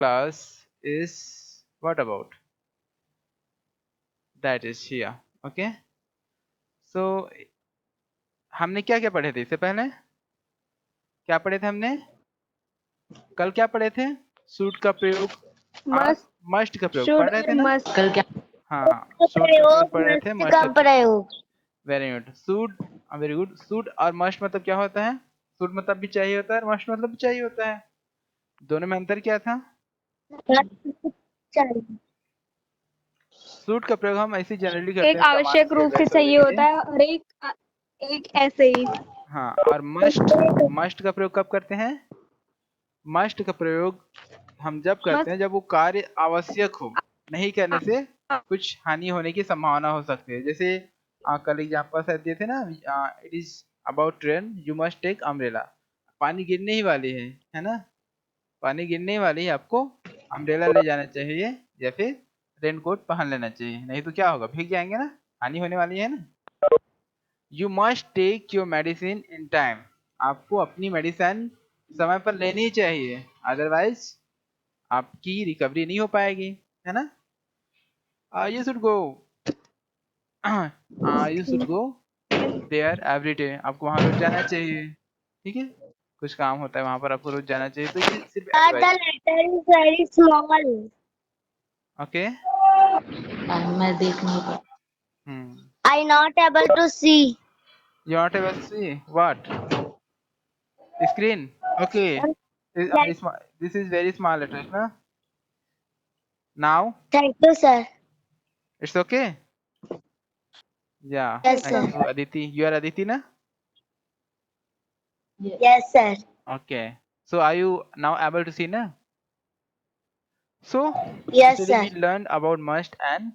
class is what about? That is here. Okay. So हमने क्या क्या पढ़े थे इससे पहले? क्या पढ़े थे हमने? कल क्या पढ़े थे? सूट का प्रयोग और मस्ट का प्रयोग पढ़ रहे थे ना? कल क्या? हाँ, सूट का प्रयोग पढ़ रहे थे, मस्ट का प्रयोग। Very good. Suit, very good. Suit और मस्ट मतलब क्या होता है? सूट मतलब भी चाहिए होता है और मस्ट मतलब भी चाहिए होता है। दोनों में अंतर क्या था? सूट का प्रयोग हम ऐसे जनरली करते एक हैं, सामान आवश्यक की रूप से एड्रेस वगैरह चाहिए के लिए। होता है और एक ऐसे ही। हाँ, और मस्ट, मस्ट का प्रयोग कब करते हैं? मस्ट का प्रयोग हम जब करते हैं जब वो कार्य आवश्यक हो, नहीं करने से कुछ हानि होने की संभावना हो सकती है। जैसे कल एग्जाम्पल शायद दिए थे ना, it is about train, you must take umbrella. पानी गिरने ही वाली है ना? पानी गिरने ही वाली है, आपको अम्ब्रेला ले जाना चाहिए या फिर रेनकोट पहन लेना चाहिए, नहीं तो क्या होगा, भीग जाएंगे ना, हानि होने वाली है ना। You must take your medicine in time. आपको अपनी मेडिसिन समय पर लेनी चाहिए, अदरवाइज आपकी रिकवरी नहीं हो पाएगी, है ना। You should go you should go there every day. आपको वहां रोज जाना चाहिए, ठीक है। कुछ काम होता है वहां पर, आपको रोज जाना चाहिए, तो ये सिर्फ The advice. letter is very small. Okay. मैं देख नहीं पा। I not able to see. You not able to see what? Screen. Okay. Like, This is very small letters, na? Now thank you, sir. it's okay. Yeah. Yes, Thank sir. you, Aditi. You are Aditi, na? Yes, sir. Okay. So are you now able to see, na? So Yes, yesterday sir. we learned about must and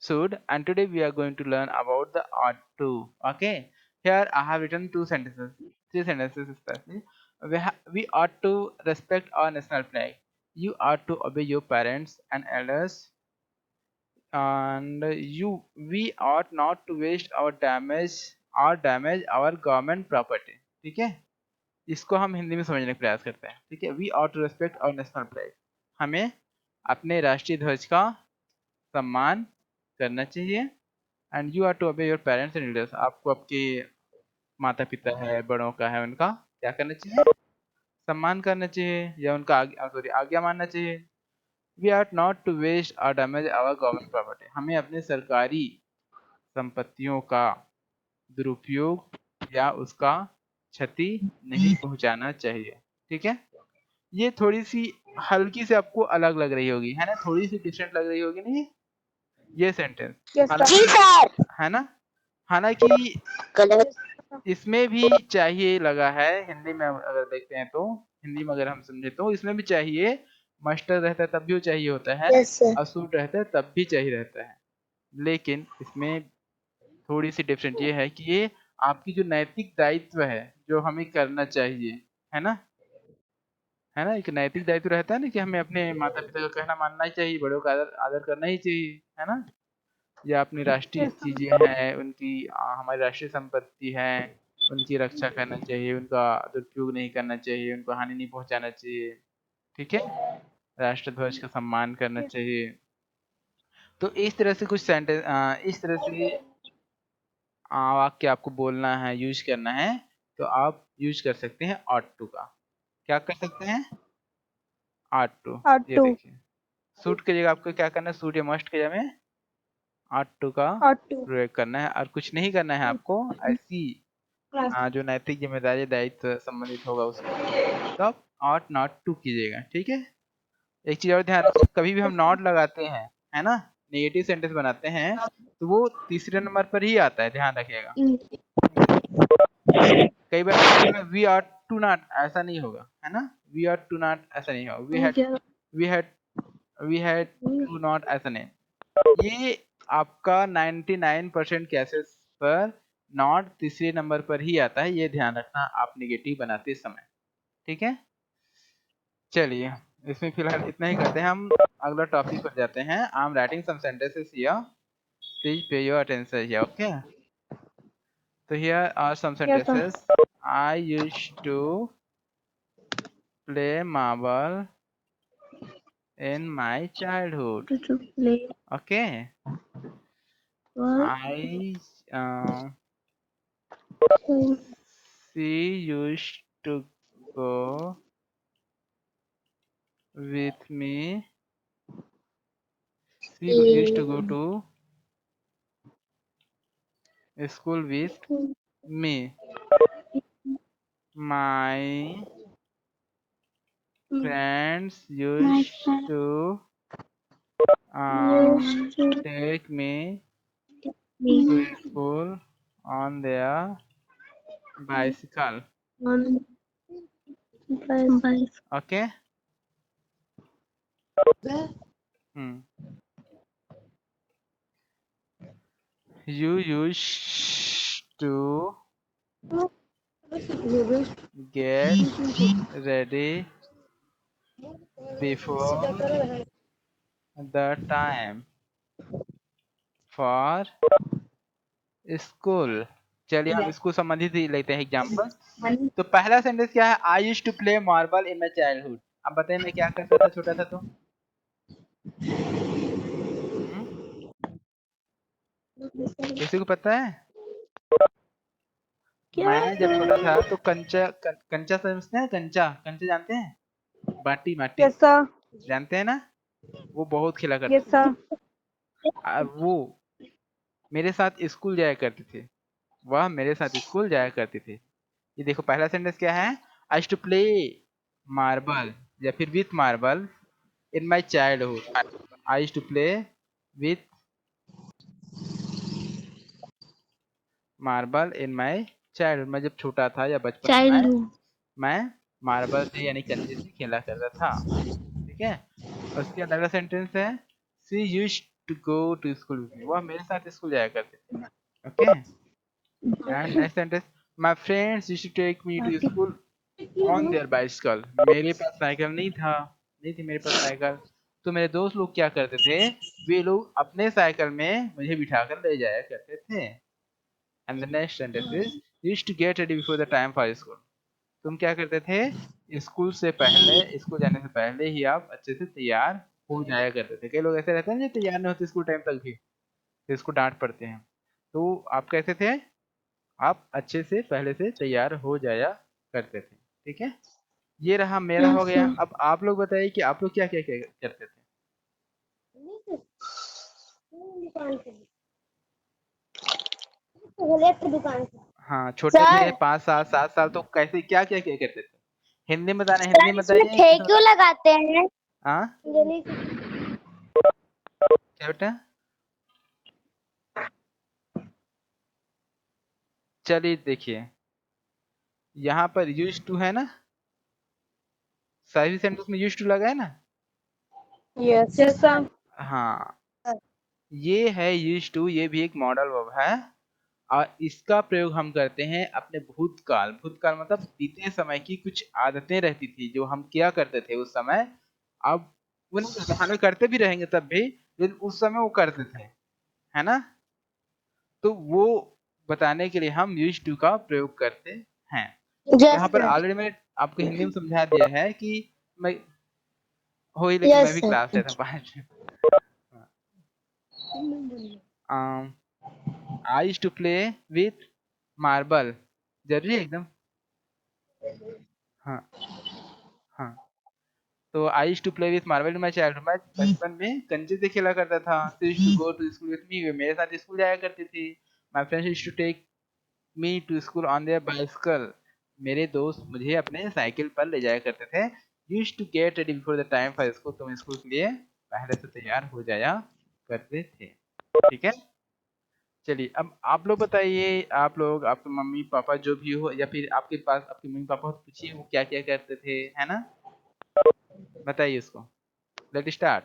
should, and today we are going to learn about the ought to. Okay. Here I have written two sentences, three sentences especially. We ought to respect our national flag. You ought to obey your parents and elders, and we ought not to waste damage our government property. ठीक है, इसको हम हिंदी में समझने का प्रयास करते हैं। ठीक है, we ought to respect our national flag। हमें अपने राष्ट्रीय ध्वज का सम्मान करना चाहिए। And you are to obey your parents and leaders. आपको आपके माता पिता है, बड़ों का है, उनका क्या करना चाहिए? सम्मान करना चाहिए, या उनका आज्ञा मानना चाहिए। We are not to waste और डैमेज आवर गवर्नमेंट प्रॉपर्टी। हमें अपने सरकारी संपत्तियों का दुरुपयोग या उसका क्षति नहीं पहुंचाना चाहिए। ठीक है, ये थोड़ी सी हल्की से आपको अलग लग रही होगी, है ना, थोड़ी सी डिफरेंट लग रही होगी ना ये सेंटेंस, जी सर। है ना। हालांकि इसमें भी चाहिए लगा है, हिंदी में अगर देखते हैं तो, हिंदी में अगर हम समझे तो इसमें भी चाहिए। मास्टर रहता है तब भी वो चाहिए होता है, Yes, sir. असूट रहता है तब भी चाहिए रहता है। लेकिन इसमें थोड़ी सी डिफरेंट ये है कि ये आपकी जो नैतिक दायित्व है जो हमें करना चाहिए, है ना, है ना। एक नैतिक दायित्व रहता है ना कि हमें अपने माता पिता का कहना मानना ही चाहिए, बड़ों का आदर आदर करना ही चाहिए, है ना। या अपनी राष्ट्रीय चीजें हैं उनकी, हमारी राष्ट्रीय संपत्ति है, उनकी रक्षा करना चाहिए, उनका दुरुपयोग नहीं करना चाहिए, उनको हानि नहीं पहुंचाना चाहिए। ठीक है, राष्ट्रध्वज का सम्मान करना चाहिए। तो इस तरह से कुछ सेंटेंस, इस तरह से वाक्य आपको बोलना है, यूज करना है, तो आप यूज कर सकते हैं ought to का। क्या कर सकते हैं? ought to। ये देखिए, सूट की जगह आपको क्या करना है, सूट या मस्ट की जगह में ought to का प्रयोग करना है, और कुछ नहीं करना है आपको। ऐसी जो नैतिक जिम्मेदारी दायित्व संबंधित होगा उसको, तो आप ought not to कीजिएगा। ठीक है, एक चीज और ध्यान रखिए, कभी भी हम नॉट लगाते हैं, है ना, नेगेटिव सेंटेंस बनाते हैं, तो वो तीसरे नंबर पर ही आता है, ध्यान रखिएगा। कई बार वी आर टू नॉट, ऐसा नहीं होगा, है ना, वी आर टू नॉट ऐसा नहीं होगा, वी हैड टू नॉट ऐसा नहीं। ये आपका 99% केसेस पर नॉट तीसरे नंबर पर ही आता है, ये ध्यान रखना आप नेगेटिव बनाते समय। ठीक है, चलिए इसमें फिलहाल इतना ही करते हैं, हम अगला टॉपिक पर जाते हैं। I am writing some sentences here, please pay your attention here. Okay, so here are some sentences. I used to play marble in my childhood. To play Okay. was I she used to go with me. She used to go to school with me. My friends used to used to take me me to school on their bicycle. on by Okay. Hmm. You used to get ready before the time for school. चलिए हम school संबंधित ही लेते हैं example. तो पहला sentence क्या है? I used to play marble in my childhood. अब बताइए मैं क्या करता था छोटा था तो? हम्म? किसी को पता है? मैं जब छोटा था तो कंचा समझते हैं? कंचा कंचा जानते हैं? बाटी माटी Yes sir. जानते हैं ना? वो बहुत खेला करते Yes sir. थे। वो मेरे साथ स्कूल जाया करते थे। वह मेरे साथ स्कूल जाया करते थे। ये देखो पहला सेंटेंस क्या है? I used to play marble या फिर with marble in my childhood. I used to play with marble in my childhood. मैं जब छोटा था या बचपन में Childhood. मैं मार्बल से यानी कंचे से खेला करता था। ठीक है। उसके बाद अगला सेंटेंस है she used to go to school with me. वह मेरे साथ स्कूल जाया करते थे। Okay. And next sentence my friends used to take me to school on their bicycle. मेरे पास साइकिल नहीं थी मेरे पास साइकिल। तो मेरे दोस्त लोग क्या करते थे? वे लोग अपने साइकिल में मुझे बिठाकर ले जाया करते थे। And the next sentence is used to get ready before the time for school. तुम क्या करते थे? स्कूल से पहले, स्कूल जाने से पहले ही आप अच्छे से तैयार हो जाया करते थे। कई लोग ऐसे रहते हैं जो तैयार नहीं होते स्कूल टाइम तक भी, फिर इसको डांट पड़ते हैं। तो आप कैसे थे? आप अच्छे से पहले से तैयार हो जाया करते थे। ठीक है। ये रहा मेरा हो Yes गया। sir. अब आप लोग बताइए कि आप लोग क्या क्या क्या करते थे? हाँ छोटे थे सर 5 साल 7 साल तो कैसे क्या क्या क्या करते थे? हिंदी में बताना, हिंदी सर में इसमें बताइए, थे इंग्लिश में क्यों बताइए। लगाते हैं? हाँ क्या बेटा? चलिए देखिए यहाँ पर यूज टू है ना, सभी सेंटेंस में यूज टू लगा है ना। Yes. Yes sir. हाँ ये है यूज टू, ये भी एक मॉडल वर्ब है और इसका प्रयोग हम करते हैं अपने भूतकाल। भूतकाल मतलब बीते समय की कुछ आदतें रहती थी जो हम किया करते थे उस समय। अब वो नहीं करते, हमें करते भी रहेंगे तब भी, लेकिन उस समय वो करते थे, है ना। तो वो बताने के लिए हम यूज टू का प्रयोग करते हैं। यस यहाँ पर सर। ऑलरेडी मैंने आपको हिंदी में समझा दिया है कि मैं हो ही, लेकिन मैं यस भी सर। क्लास लेता हूँ 5 I used to play with marble. जरूरी है एकदम। हाँ हाँ। तो I used to play with marble in my childhood. मैं बचपन में कंचे से खेला करता था। She used to go to school with me. वे मेरे साथ स्कूल जाया करती थी। My friends used to take me to school on their bicycle. मेरे दोस्त मुझे अपने साइकिल पर ले जाया करते थे। Used to get ready before the time for school. तुम स्कूल के लिए पहले से तैयार हो जाया करते थे। ठीक है। चलिए अब आप लोग बताइए, आप लोग आपके मम्मी पापा जो भी हो या फिर आपके पास आपके मम्मी पापा हो तो पूछिए वो क्या क्या करते थे, है ना। बताइए उसको। Let start.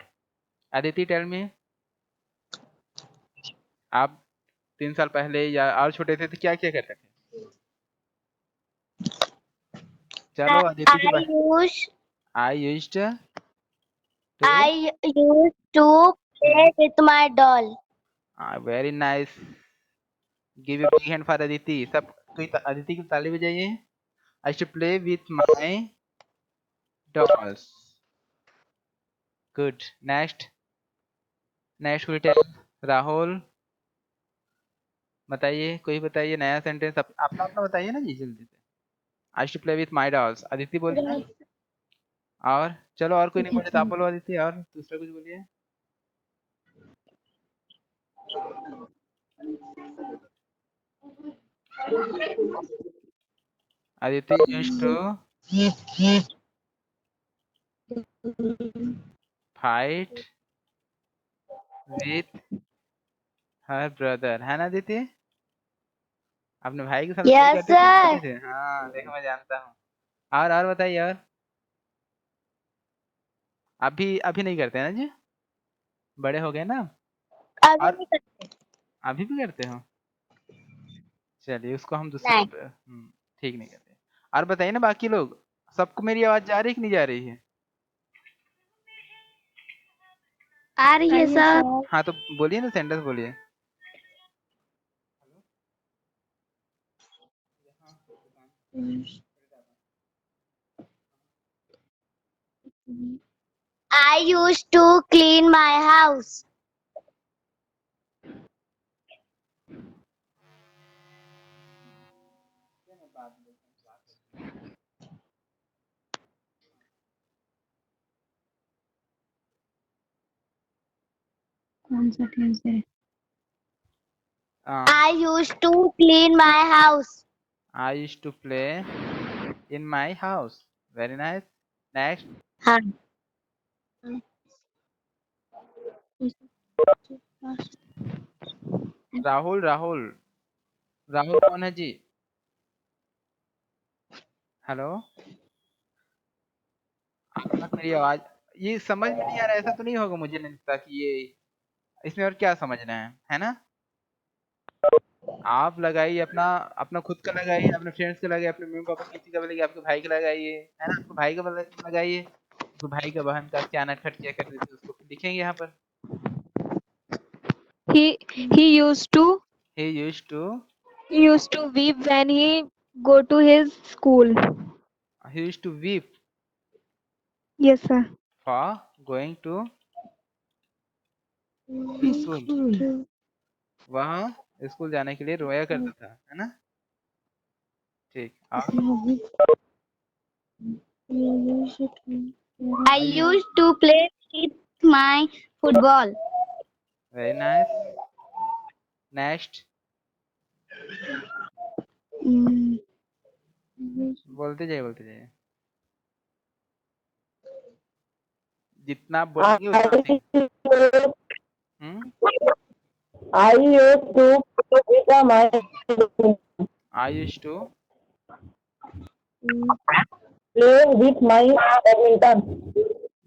Aditi tell me. आप 3 साल पहले या और छोटे थे तो क्या क्या करते थे? चलो अदिति के आई बाद। Use I used to. I use to play with my doll. Very nice. Give a big hand for Aditi. सब कोई अदिति की ताली बजाइए। I should play with my dolls. Good. Next will tell. Rahul बताइए, कोई बताइए नया सेंटेंस अपना अपना बताइए ना जी जल्दी से। I used to play with my dolls. Aditi बोलिए ना। और चलो और कोई नहीं बोले तो आप बोलो अदिति, और दूसरा कुछ बोलिए। Aditi used to fight with her brother, है ना अदिति? अपने भाई के साथ लड़ाई यस करते थे कि सर। नहीं थे? हाँ देखो मैं जानता हूँ। और बताइए। और अभी अभी नहीं करते हैं ना जी, बड़े हो गए ना। अभी और नहीं करते। अभी भी करते हो? चलिए उसको हम दूसरे नहीं। ठीक नहीं करते। और बताइए ना बाकी लोग, सबको मेरी आवाज जा रही है कि नहीं जा रही है? आ रही है सर। हाँ तो बोलिए ना, सेंटेंस बोलिए। I used to clean my house. कौन सा टेंस है? I used to clean my house. I used to play in my house. Very nice. Next. हाँ। राहुल राहुल राहुल कौन है जी? हेलो, आपके पास मेरी आवाज, ये समझ में नहीं आ रहा, ऐसा तो नहीं होगा मुझे नहीं लगता कि ये इसमें और क्या समझना है ना? आप लगाइए अपना, अपना खुद का लगाइए, अपने फ्रेंड्स का लगाइए, अपने मम्मी पापा किसी का भी लगाइए, आपके भाई का लगाइए, है ना? आपके भाई का लगाइए, आपके भाई का बहन का क्या नटखट क्या कर रही थी उसको लिखेंगे यहाँ पर। He used to He used to weep when he go to his school. weep Yes sir. for going to school। School. वह स्कूल जाने के लिए रोया करता था, है ना? ठीक। और I used to play with my football. Very nice. Next बोलते जाइए जितना आप बोलेंगे उतना सीख। Hmm. I used to play with my I used to play with my badminton.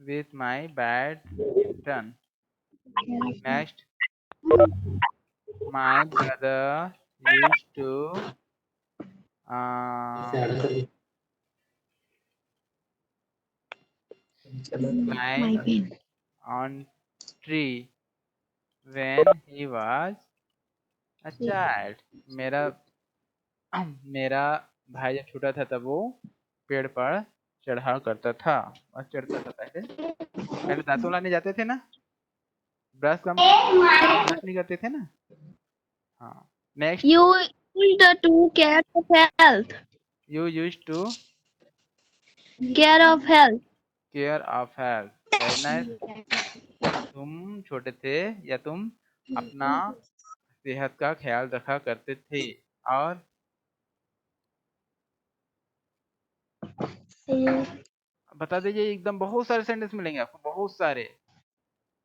With my badminton. Next my brother used to climb on tree when he was a child। मेरा मेरा भाई जब छोटा था तब वो पेड़ पर चढ़ा करता था और चढ़ता था। पहले दांतों लाने जाते थे ना, ब्रश ब्रश नहीं करते थे ना। हाँ। Next You used to care of health. You used to Care of health. Care of health. Very nice. तुम छोटे थे या तुम अपना सेहत का ख्याल रखा करते थे। और बता दीजिए, एकदम बहुत सारे सेंटेंस मिलेंगे आपको, बहुत सारे।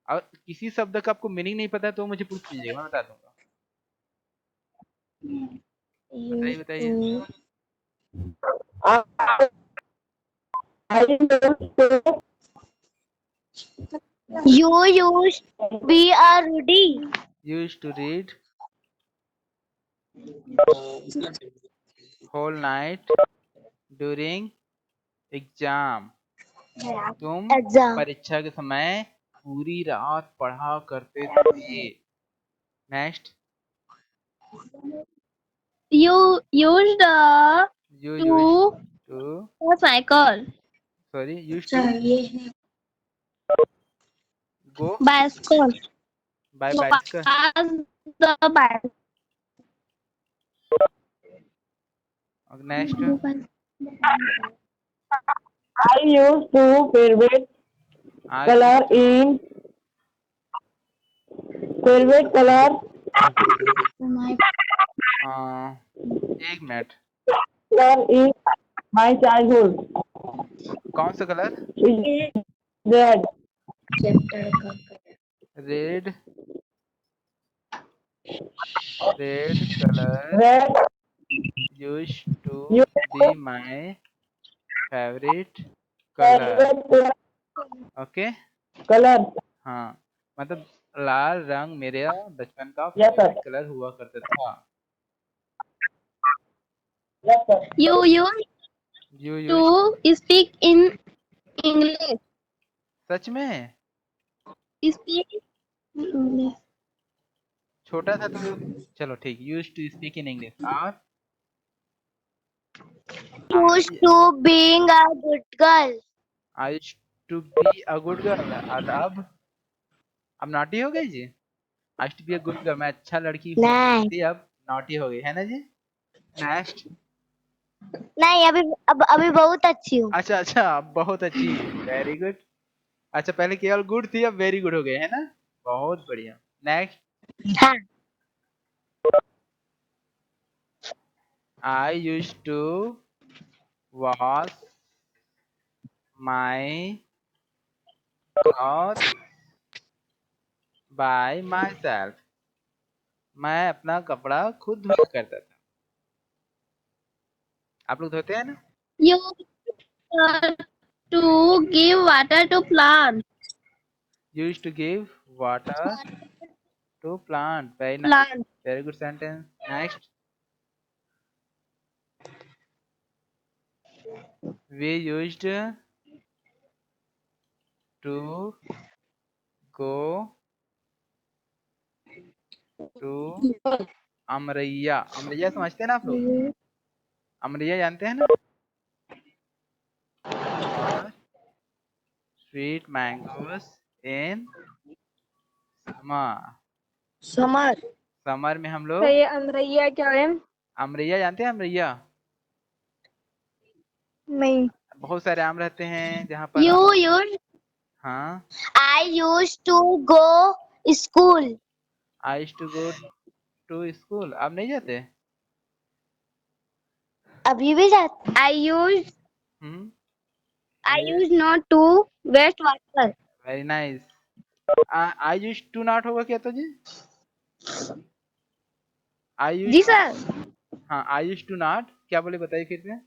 और किसी शब्द का आपको मीनिंग नहीं पता है तो मुझे पूछ लीजिएगा, मैं बता दूंगा। बताइए बताइए। I used to You used to be a Rudy. Used to read whole night during exam. तुम Exam. परीक्षा के समय पूरी रात पढ़ा करते थे। Next You used you to used to cycle. Sorry used to go bicycle. By bicycle. Was the bicycle. Next I used to favorite I color used to in favorite color एक minute, in my childhood. कौन सा colour? It is red. Red, red colour Red. used to You be my favorite colour. favorite okay, color. हाँ, मतलब लाल रंग मेरा बचपन का Yes, sir. Favourite colour हुआ करता था। Yes, sir. You used you use, to speak in English. सच में Speak in English. छोटा था तो, चलो ठीक, use to speak in English. और Used to being a good girl. I use to be a good girl. और अब नॉटी हो गई जी। I to be a good girl, मैं अच्छा लड़की हुआ नहीं थी, अब नॉटी हो गई है ना जी। नेक्स्ट, नहीं अभी बहुत अच्छी हूँ। अच्छा अच्छा, अब बहुत अच्छी, वेरी गुड। अच्छा, पहले केवल गुड थी, अब वेरी गुड हो गए है ना, बहुत बढ़िया। नेक्स्ट, हाँ I use to wash my cloth by myself, मैं अपना कपड़ा खुद धोया करता था। आप लोग धोते हैं ना? You to give water to plant. Use to give water to plant, very nice, Plant. Very good sentence. Next, we used to go to अमरैया। अमरैया समझते हैं ना आप लोग? अमरैया जानते हैं ना? और sweet mangoes in summer, Summer. Summer में हम तो लोग, ये अमरैया क्या है? अमरैया जानते हैं? अमरैया नहीं। बहुत सारे आम रहते हैं जहाँ पर You हम, used. हाँ, I used to go school. I used to go to school. आप नहीं जाते? अभी भी जाते। हम्म, I used not to waste water. Very nice. I used to not होगा क्या तो जी? आई जी यूज्ड, सर। हाँ, आई यूज्ड टू नॉट क्या बोले, बताइए फिर से।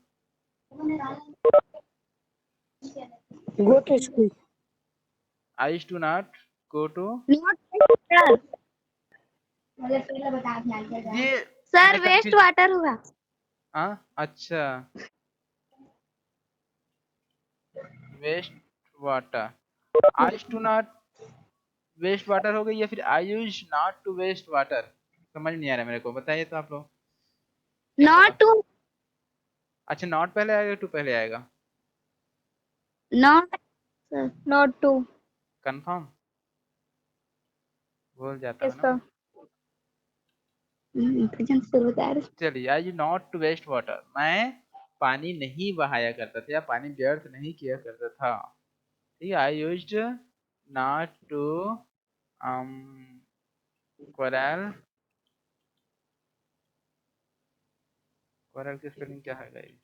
Go to school. I used to not go to, Not water. ये सर मैं वेस्ट कंफ्यूज, वाटर हुआ। हाँ अच्छा, waste water, I used to not waste water हो गई, या फिर I use not to waste water, समझ नहीं आ रहा मेरे को, बताइए तो आप लोग क्या होगा। Not to. अच्छा, नॉट पहले आएगा, टू पहले आएगा? Not. Not to. कंफर्म? भूल जाता हूँ यस ना। सर। चलिए, I use not to waste water, मैं पानी नहीं बहाया करता था या पानी व्यर्थ नहीं किया करता था। ठीक है, I used not to quarrel, quarrel की स्पेलिंग क्या है गाइस,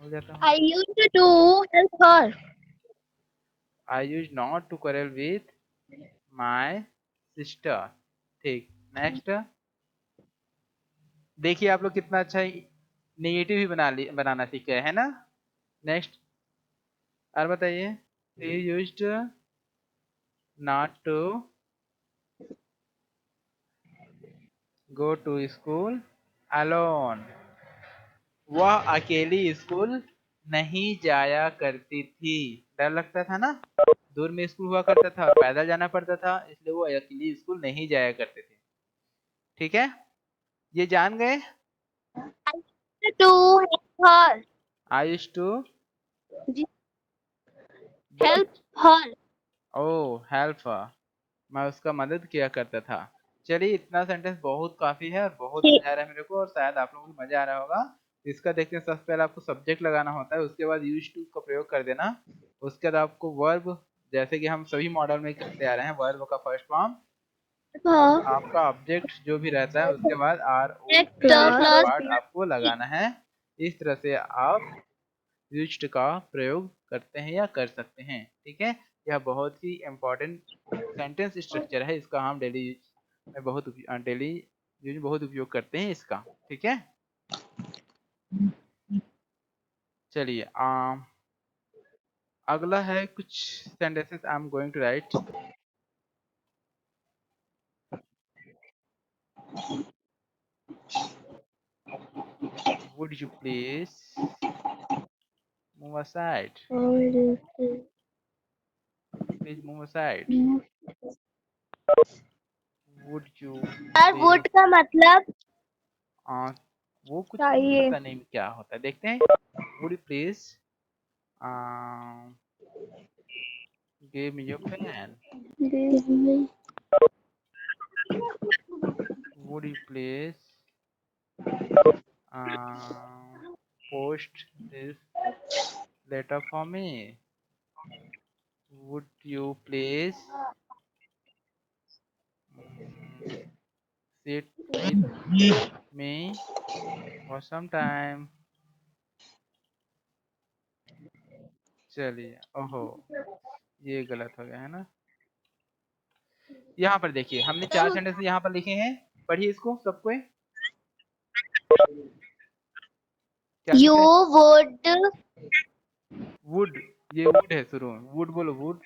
भूल जाता हूँ। I used to help her. I use not to quarrel with my sister. ठीक, नेक्स्ट, देखिए आप लोग कितना अच्छा नेगेटिव ही बनाना सीख गए है ना। नेक्स्ट, और बताइए, we used not to go to school alone, वह अकेली स्कूल नहीं जाया करती थी, डर लगता था ना, दूर में स्कूल हुआ करता था, पैदल जाना पड़ता था, इसलिए वो अकेली स्कूल नहीं जाया करते थे। ठीक है, ये जान गए। To help her. I used to help her. Oh help, मैं उसका मदद किया करता था। चलिए इतना सेंटेंस बहुत काफी है और बहुत मजा आ रहा है मेरे को और शायद आप लोगों को मजा आ रहा होगा। इसका देखते हैं, सबसे पहले आपको सब्जेक्ट लगाना होता है, उसके बाद यूज टू का प्रयोग कर देना। उसके बाद आपको वर्ब, जैसे कि हम सभी मॉडल में करते आ रहे हैं, वर्ब का फर्स्ट फॉर्म, हाँ आपका ऑब्जेक्ट जो भी रहता है उसके बाद आर ओ प्लस पार्ट आपको लगाना है। इस तरह से आप यूज्ड का प्रयोग करते हैं या कर सकते हैं। ठीक है, यह बहुत ही इम्पोर्टेंट सेंटेंस स्ट्रक्चर है, इसका हम डेली में डेली यूज में बहुत उपयोग करते हैं इसका। ठीक है, चलिए अगला है कुछ sentences I am going to write. Would you please move aside, please move aside, would you और प्लीज। वुड का मतलब वो कुछ चाहिए। पता नहीं क्या होता है, देखते हैं। Would you please give me your pen, would you please post this letter for me, would you please sit with me for some time। चलिए, ओहो ये गलत हो गया है ना। यहाँ पर देखिए, हमने 4 सेंटेंस यहाँ पर लिखे हैं, पढ़िए इसको सबको। क्या यू लिखा है? वुड वुड, ये वुड है शुरू में, वुड बोलो, would.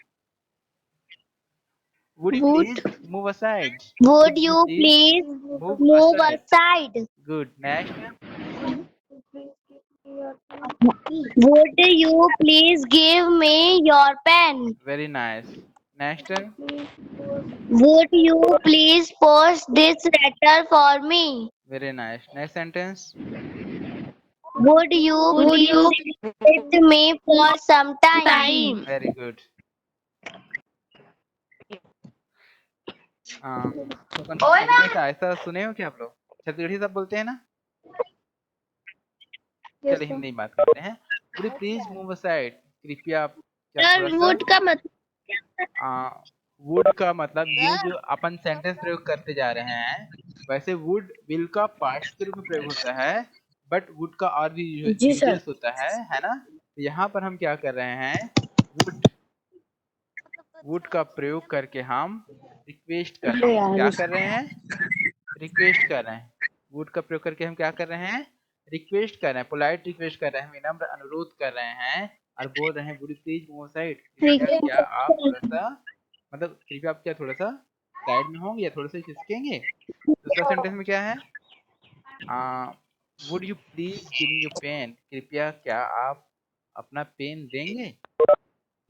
Would you would please move aside, would would you you please please move move aside. aside good, next. would you please give me your pen very nice, next. would you please post this letter for me very nice, next sentence. would you please sit with me for some time very good. तो continue का ऐसा सुने हो क्या आप लोग? छत्तीसगढ़ी सब बोलते हैं ना? चलिए हिंदी में बात करते हैं। Would you please move aside, कृपया आप क्या थोड़ा सा। would का मतलब वुड का मतलब ये जो अपन सेंटेंस प्रयोग करते जा रहे हैं, वैसे वुड विल का पास्ट के रूप में प्रयोग होता है, बट वुड का और भी जी सर यूजेस होता है ना। तो यहाँ पर हम क्या कर रहे हैं, वुड वुड का प्रयोग करके हम रिक्वेस्ट कर रहे हैं। क्या कर रहे हैं? रिक्वेस्ट कर रहे हैं। वुड का प्रयोग करके हम क्या कर रहे हैं? रिक्वेस्ट कर रहे हैं, पोलाइट रिक्वेस्ट कर रहे हैं, विनम्र अनुरोध कर रहे हैं और बोल रहे हैं would you please move aside, कृपया क्या आप थोड़ा सा, मतलब कृपया आप क्या थोड़ा सा साइड में होंगे या थोड़ा सा खिसकेंगे। दूसरा सेंटेंस में क्या है, would you please give me your pen, कृपया क्या आप अपना पेन देंगे।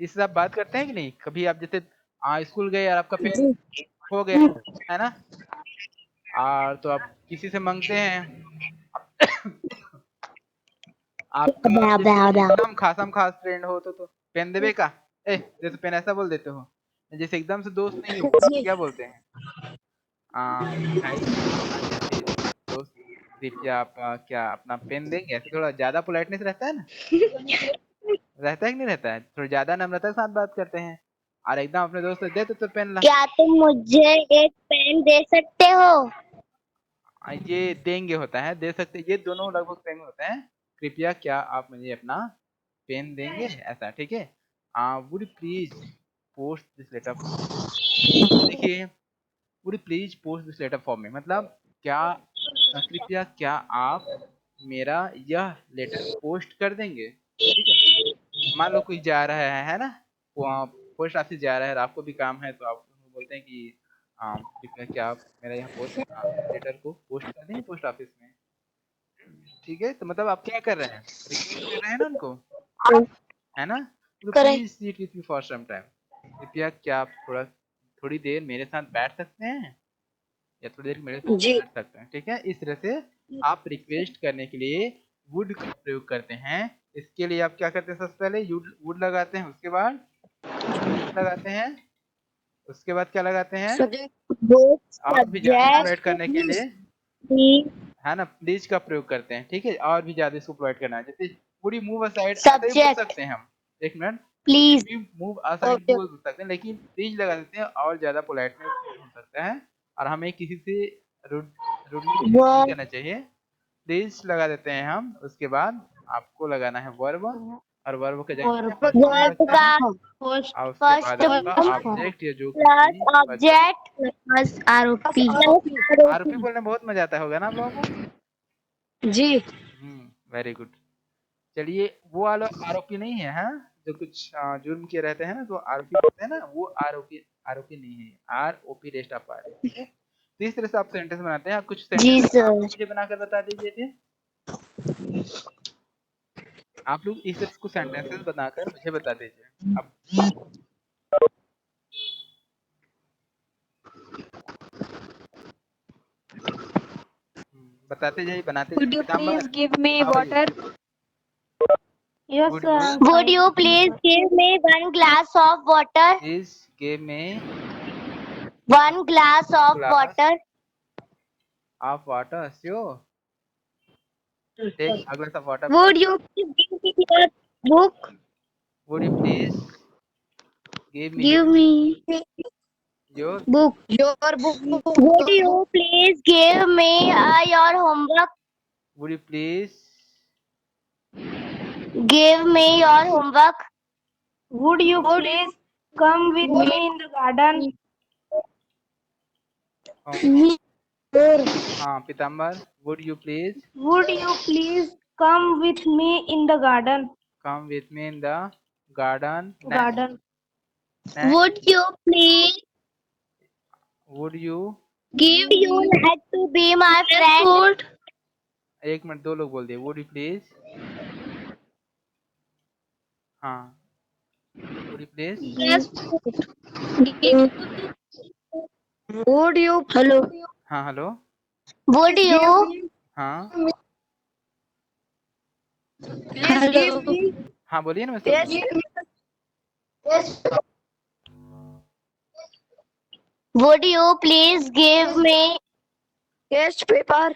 इससे आप बात करते हैं कि नहीं? कभी आप जैसे स्कूल गए और आपका पेन खो गया है ना, और तो आप किसी से मांगते हैं, आपका जैसे एकदम खासम खास फ्रेंड हो तो पेन देवे का, ए जैसे पेन ऐसा बोल देते हो। जैसे एकदम से दोस्त नहीं हो तो क्या बोलते हैं, भाई जैसे दोस्त कृपया आप क्या अपना पेन देंगे, ऐसे थोड़ा ज्यादा पोलाइटनेस रहता है ना, रहता है कि नहीं रहता है, थोड़ा ज्यादा नम्रता के साथ बात करते हैं। और एकदम अपने दोस्त से दे तो पेन ला, क्या तुम मुझे एक पेन दे सकते हो ये देंगे होता है, दे सकते, ये दोनों लगभग सेम होते हैं। कृपया क्या आप मुझे अपना पेन देंगे, ऐसा। ठीक है, would please post this letter for me. देखिए, would please post this letter for me मतलब क्या, कृपया क्या आप मेरा यह लेटर पोस्ट कर देंगे। ठीक है, मान लो कोई जा रहा है ना, पोस्ट ऑफिस जा रहा है और आपको भी काम है, तो आप बोलते हैं कि कृपया क्या आप मेरा यहाँ पोस्ट लेटर को पोस्ट कर देंगे पोस्ट ऑफिस में। ठीक है, तो मतलब आप क्या कर रहे हैं, रिक्वेस्ट कर रहे हैं ना उनको, है ना। तो करें please seat with me for some time, कृपया क्या आप थोड़ी देर मेरे साथ बैठ सकते हैं या थोड़ी देर मेरे साथ जी बैठ सकते हैं। ठीक है, इस तरह से आप रिक्वेस्ट करने के लिए वुड का प्रयोग करते हैं। इसके लिए आप क्या करते हैं, सबसे पहले वुड लगाते हैं, उसके बाद बाद लगाते हैं, उसके बाद क्या लगाते हैं, Both और भी ज्यादा subject प्रोवाइड करने के लिए, please है ना, प्लीज का प्रयोग करते हैं, ठीक है, और भी ज्यादा इसको प्रोवाइड करना है। जैसे वुड यू मूव असाइड, ऐसा भी बोल subject सकते हैं हम, एक minute, please we move aside भी बोल सकते हैं, लेकिन प्लीज लगा देते हैं और ज्यादा पोलाइटनेस हो सकता है, और हमें किसी से रूडली बिहेव नहीं verb करना चाहिए। प्लीज लगा देते हैं हम, उसके बाद आपको लगाना है वर्ब, और वर्ब के जगह क्या फर्स्ट फॉर्म verb रखते का हैं, और उसके first बाद आपका form ऑब्जेक्ट या जो कुछ plus भी बचा। object plus ROP आरओपी बोलने में बहुत मजा आता होगा ना आप लोगों को। जी वेरी गुड। चलिए, वो वाला आरोपी नहीं है, हाँ, जो कुछ जुर्म किए रहते हैं ना, तो आरोपी बोलते हैं ना, वो आरोपी आरोपी नहीं है, ROP रेस्ट ऑफ आर, ठीक है। तो इस तरह से आप सेंटेंस बनाते हैं। आप कुछ जी सेंटेंस आप सर मुझे बनाकर बता दीजिए थे। आप लोग इस तरह से कुछ सेंटेंसेस बनाकर मुझे बता दीजिए अब। बताते जाइए, बनाते Would जाइए। you Pitambar, please give me हाँ भाई, water? Yes, would sir. you I'm would fine. you please give me one glass of water please give me one glass of glass water of water, sure, take a glass of water would please। you please give me your book Would you please give me give me your book would you please give me your homework would you please give me your homework Would you please come with me in the garden? हाँ पीताम्बर, would you please Would you please come with me in the garden? come with me in the garden next, Garden. next, would you please would you, give you like to be my friend एक minute, दो लोग बोल दिए, would you please, हाँ, would you please, yes would you hello हाँ hello, would you हाँ hello हाँ बोलिए ना, मैं सुन रहा हूँ। yes would you please give me test paper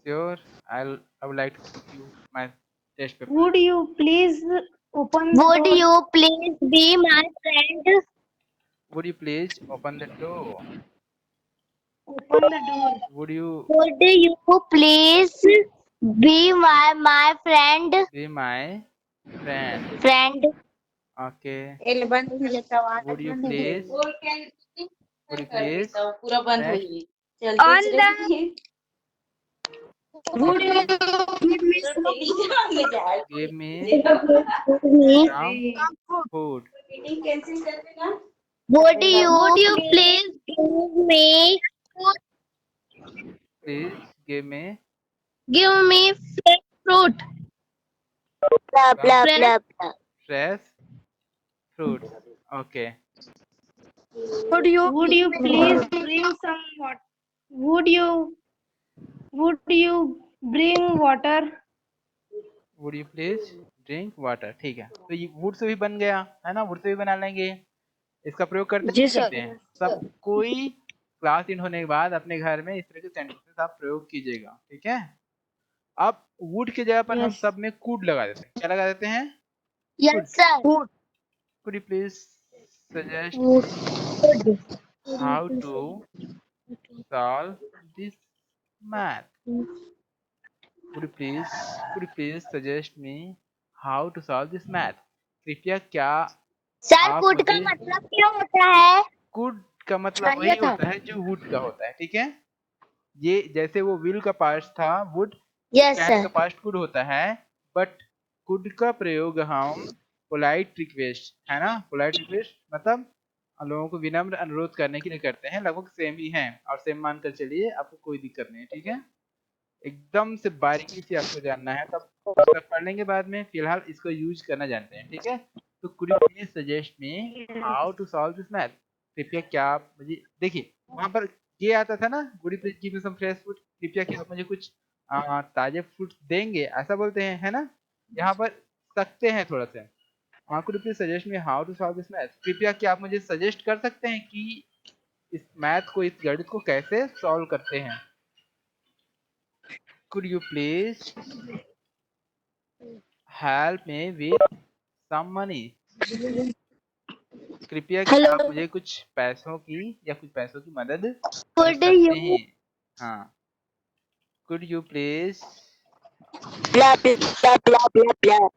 Sure, I would like to give you my test paper। Would you please open the would door? you please be my friend Would you please open the door? Open the door. Would you would you please be my friend be my friend? friend Okay. on Would you please? Would you please? Next. the would you Give me me some food. would you please Please give me fresh fruit blah blah some blah blah fresh fruits. Okay. Would you please bring some water? Would you bring water? Would you please drink water? ठीक है, तो ये would से भी बन गया है ना, would से भी बना लेंगे। इसका प्रयोग करते हैं, जी नहीं करते हैं? सब कोई क्लास इन होने के बाद अपने घर में इस तरह के सेंटेंसेस आप प्रयोग कीजिएगा, ठीक है। अब वुड की जगह पर हम Yes. सब में कुड लगा देते हैं। क्या लगा देते हैं? yes sir Could you please suggest would how to solve this math? Could you please suggest me how to solve this math? कृपया क्या सर आप कुड का मुझे, मतलब क्या होता है कुड का मतलब वही होता है जो वुड का होता है, ठीक है। ये जैसे वो विल का पास्ट था वुड, यस कैन सर का पास्ट कुड होता है, बट कुड का प्रयोग हम पोलाइट रिक्वेस्ट, है ना, पोलाइट रिक्वेस्ट मतलब लोगों को विनम्र अनुरोध करने के लिए करते हैं, लगभग सेम ही है, और सेम मानकर चलिए, आपको कोई दिक्कत नहीं है, ठीक है। एकदम से बारीकी से आपको जानना है, तब पुस्तक पढ़ लेंगे बाद में, फिलहाल इसको यूज करना जानते हैं, ठीक है। तो could you please suggest me how to solve this math? कृपया क्या आप मुझे, देखिए वहां पर ये आता था ना, would you please give me some fresh food, कृपया क्या आप मुझे कुछ ताजे फ्रूट देंगे, ऐसा बोलते हैं, है ना। यहाँ पर सकते हैं थोड़ा सा, could you please suggest me how to solve this math? कृपया क्या आप मुझे सजेस्ट कर सकते हैं कि इस मैथ को, इस गणित को कैसे सॉल्व करते हैं? Could you please help me with some money? कृपया क्या Hello. आप मुझे कुछ पैसों की या कुछ पैसों की मदद कर Could सकते you हैं? हाँ, could you please blah blah blah blah blah blah.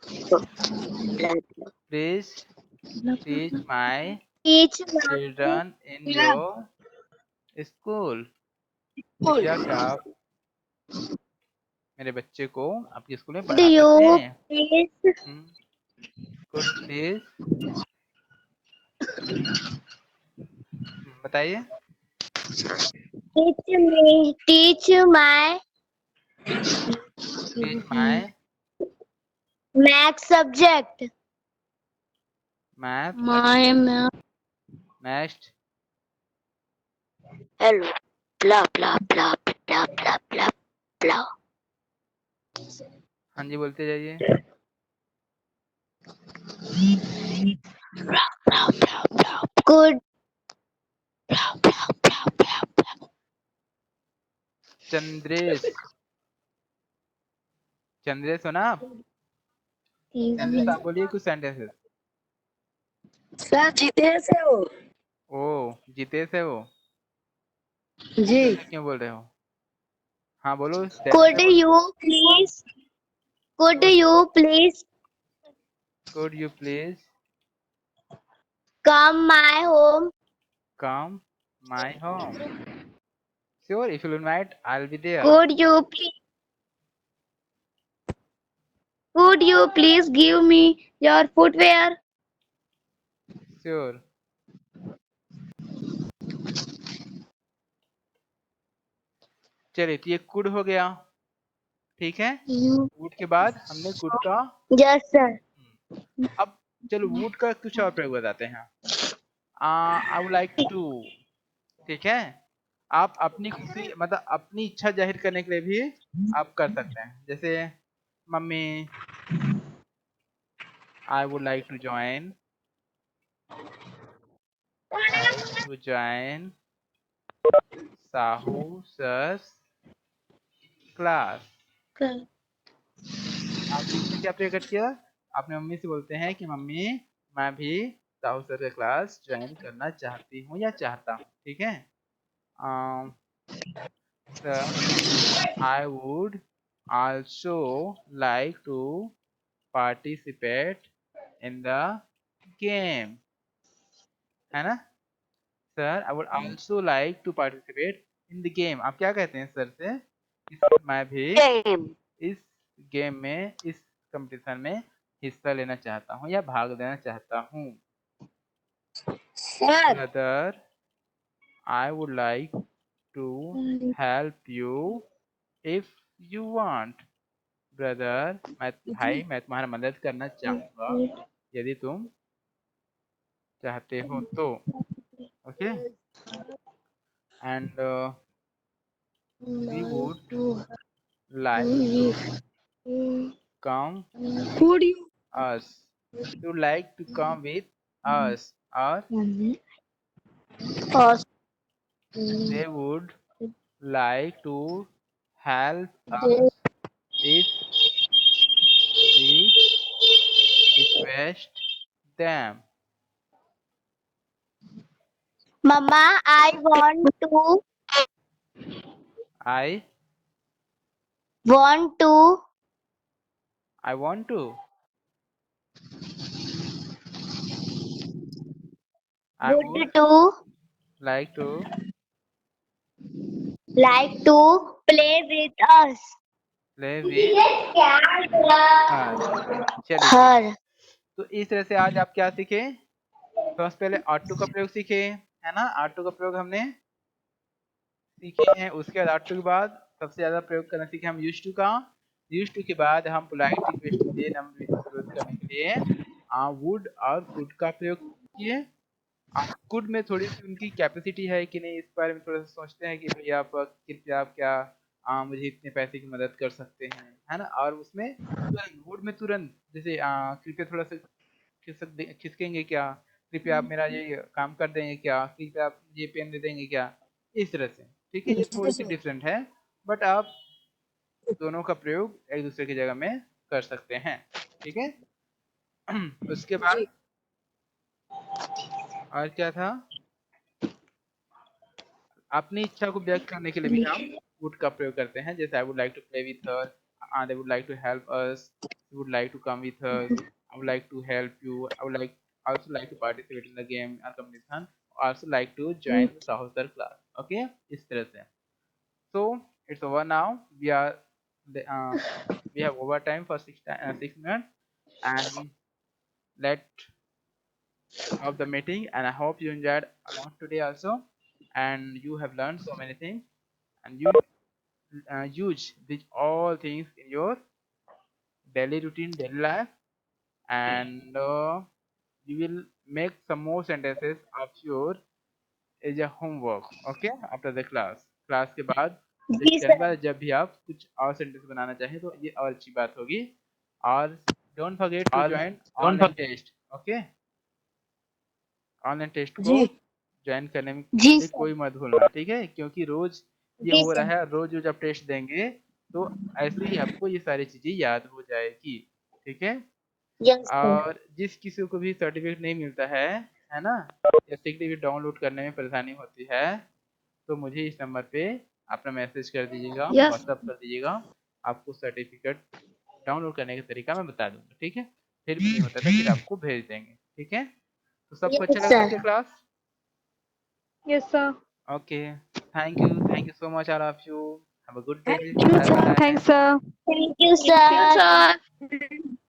Blah. please teach my Teach my children in your school? कृपया क्या आप मेरे बच्चे को आपके स्कूल में could पढ़ा सकते you हैं? please Could you please बताइए। teach my Teach my math subject? math My math. next। Hello. Blah blah blah blah blah blah blah. हाँ जी, बोलते जाइए। Could चंद्रेश, चंद्रेश हो ना आप? चंद्रेश आप बोलिए कुछ सेंटेंसेस। सर जितेश है वो। ओ, जितेश है वो? जी। ऐसे क्यों बोल रहे हो? हाँ बोलो, ध्यान could से बोलो। you please could you please Could you please come my home? come my home? Sure, if you'll invite, I'll be there. Could you please give me your footwear? Sure. चलिए, तो ये कुड हो गया, ठीक है। Would के बाद हमने कुड का, Yes, sir. अब चलो वुड का कुछ और प्रयोग बताते हैं। आई वुड लाइक टू, ठीक है। आप अपनी खुशी मतलब अपनी इच्छा जाहिर करने के लिए भी आप कर सकते हैं। जैसे mummy, I would like to join, Sahu sir's class. आपने इसमें क्या प्रयोग किया? आपने मम्मी से बोलते हैं कि मम्मी मैं भी साहू सर का क्लास ज्वाइन करना चाहती हूँ या चाहता हूँ, ठीक है। Sir I would also like to participate in the game, है ना। Sir I would also like to participate in the game. आप क्या कहते हैं सर से? मैं भी Game. इस गेम में, इस कंपटीशन में हिस्सा लेना चाहता हूँ या भाग लेना चाहता हूँ। Sir. Brother I would like to help you if you want. Brother भाई मैं तुम्हारा मदद करना चाहूंगा यदि तुम चाहते हो तो। Okay, and we would like to come Could you us, you like to come with us, or Us. they would like to help us if we request them. Mama, I want to I want to. I would would to like to like to play with us. play with us. चलिए ठीक है। Her. तो इस तरह से आज आप क्या सीखे? सबसे पहले ऑटो का प्रयोग सीखे, है ना। ऑटो का प्रयोग हमने सीखे हैं। उसके बाद ऑटो के बाद सबसे ज्यादा प्रयोग करना सीखे हम यूज टू का। यूज टू के बाद हम पोलाइट रिक्वेस्ट दे विरोध करने के लिए वुड और कुड का प्रयोग किए। कुड में थोड़ी सी उनकी कैपेसिटी है कि नहीं, इस बारे में थोड़ा सा सोचते हैं कि भाई आप कृपया आप क्या मुझे इतने पैसे की मदद कर सकते हैं, है ना। और उसमें तुरंत वुड में तुरंत जैसे कृपया थोड़ा सा खिसकेंगे क्या, कृपया आप मेरा ये काम कर देंगे क्या, कृपया आप ये पेन दे देंगे क्या, इस तरह से। ठीक है, ये थोड़ी सी डिफरेंट है, बट आप दोनों का प्रयोग एक दूसरे की जगह में कर सकते हैं। ठीक है। उसके बाद और क्या था, अपनी इच्छा को व्यक्त करने के लिए भी हम वुड का प्रयोग करते हैं, जैसे I would like to play with her, I would like to help us, you would like to come with us, I would like to help you, I would like also like to participate in the game or competition, also like to join the Sahusar class. Okay, इस तरह से। So it's over now. We have overtime for 6 minutes, and let of the meeting, and I hope you enjoyed a lot today also, and you have learned so many things, and you use these all things in your daily routine, daily life, and you will make some more sentences of your as a homework. Okay, after the class के बाद जी करने के sir. बाद जब भी आप कुछ और सेंटेंस बनाना चाहें तो ये और अच्छी बात होगी। और don't forget to join online test. Okay, online test को जी ज्वाइन करने में के जी लिए सर। कोई मत भूलना। ठीक है, क्योंकि रोज ये जी हो सर। रहा है, रोज रोज आप टेस्ट देंगे तो ऐसे ही आपको ये सारी चीजें याद हो जाएगी। ठीक है। Yes sir. और जिस किसी को भी सर्टिफिकेट नहीं मिलता है ना, या सर्टिफिकेट डाउनलोड करने में परेशानी होती है, तो मुझे इस नंबर पे अपना मैसेज कर दीजिएगा, व्हाट्सअप कर दीजिएगा, आपको सर्टिफिकेट डाउनलोड करने का तरीका मैं बता दूंगा। ठीक है, फिर भी नहीं होता तो फिर आपको भेज देंगे। ठीक है, तो सबको अच्छा यस लगा आज सर। का class? Yes sir. Okay, thank you so much all of you, have a good day, thank you bye sir. Bye. Thanks sir. Thank you sir. Sir.